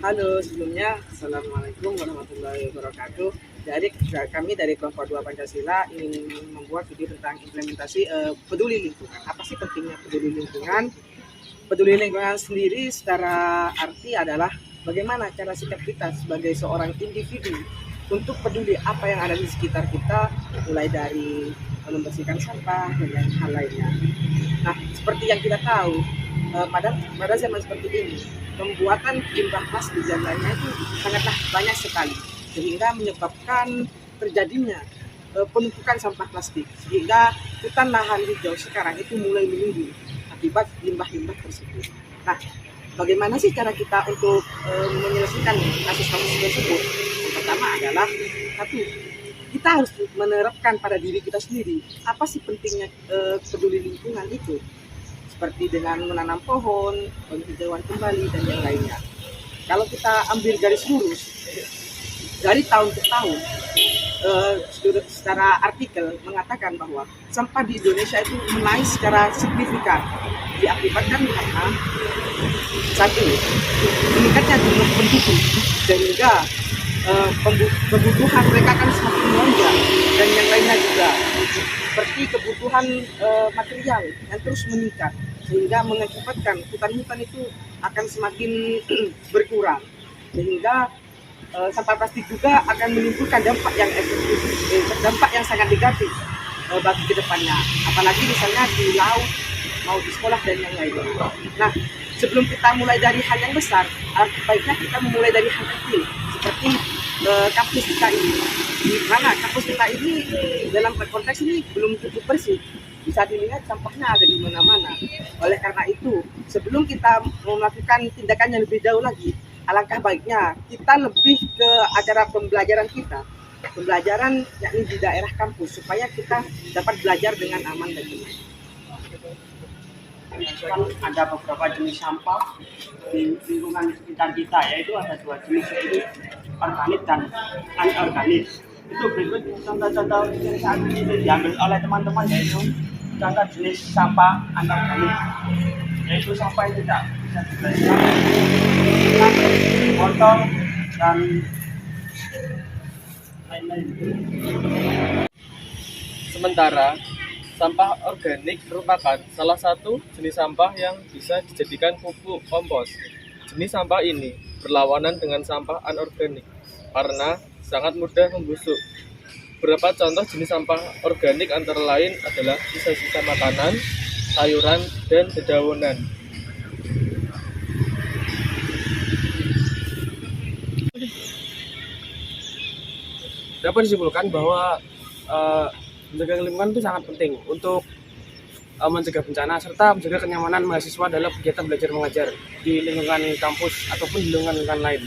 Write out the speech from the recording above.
Halo, sebelumnya Assalamualaikum warahmatullahi wabarakatuh. Kami dari kelompok 2 Pancasila ingin membuat video tentang implementasi peduli lingkungan. Apa sih pentingnya peduli lingkungan? Peduli lingkungan sendiri secara arti adalah bagaimana cara sikap kita sebagai seorang individu untuk peduli apa yang ada di sekitar kita, mulai dari membersihkan sampah dan hal lainnya. Nah, seperti yang kita tahu, pada zaman seperti ini, pembuatan limbah plastik dan lainnya itu sangatlah banyak sekali, sehingga menyebabkan terjadinya penumpukan sampah plastik, sehingga hutan lahan hijau sekarang itu mulai meninggi akibat limbah-limbah tersebut. Nah, bagaimana sih cara kita untuk menyelesaikan kasus-kasus tersebut? Yang pertama adalah satu, kita harus menerapkan pada diri kita sendiri apa sih pentingnya peduli lingkungan itu, seperti dengan menanam pohon, penghijauan kembali, dan yang lainnya. Kalau kita ambil garis lurus dari tahun ke tahun, secara artikel mengatakan bahwa sampah di Indonesia itu menaik secara signifikan, diakibatkan karena satu, meningkatnya jumlah penduduk, sehingga kebutuhan mereka kan semakin melonjak, dan yang lainnya juga seperti kebutuhan material yang terus meningkat, sehingga mengakibatkan hutan-hutan itu akan semakin berkurang, sehingga sampah plastik juga akan menimbulkan dampak yang efektif, dampak yang sangat negatif bagi kedepannya, apalagi misalnya di laut, mau di sekolah dan yang lainnya. Nah, sebelum kita mulai dari hal yang besar, baiknya kita memulai dari hal kecil, seperti kampus kita ini. Di mana kampus kita ini dalam konteks ini belum cukup bersih, bisa dilihat sampahnya ada di mana-mana. Oleh karena itu, sebelum kita melakukan tindakan yang lebih jauh lagi, alangkah baiknya kita lebih ke acara pembelajaran yakni di daerah kampus, supaya kita dapat belajar dengan aman dan nyaman. Kan ada beberapa jenis sampah di lingkungan sekitar kita, yaitu ada dua jenis, yaitu organik dan anorganik. Itu berikut contoh-contoh yang saat ini diambil oleh teman-teman, yaitu contoh jenis sampah anorganik, yaitu sampah yang tidak bisa dibersihkan, botol dan lain-lain. Sementara sampah organik merupakan salah satu jenis sampah yang bisa dijadikan pupuk kompos. Jenis sampah ini berlawanan dengan sampah anorganik karena sangat mudah membusuk. Beberapa contoh jenis sampah organik antara lain adalah sisa-sisa makanan, sayuran, dan dedaunan. Dapat disimpulkan bahwa menjaga lingkungan itu sangat penting untuk mencegah bencana serta menjaga kenyamanan mahasiswa dalam kegiatan belajar mengajar di lingkungan kampus ataupun di lingkungan lain.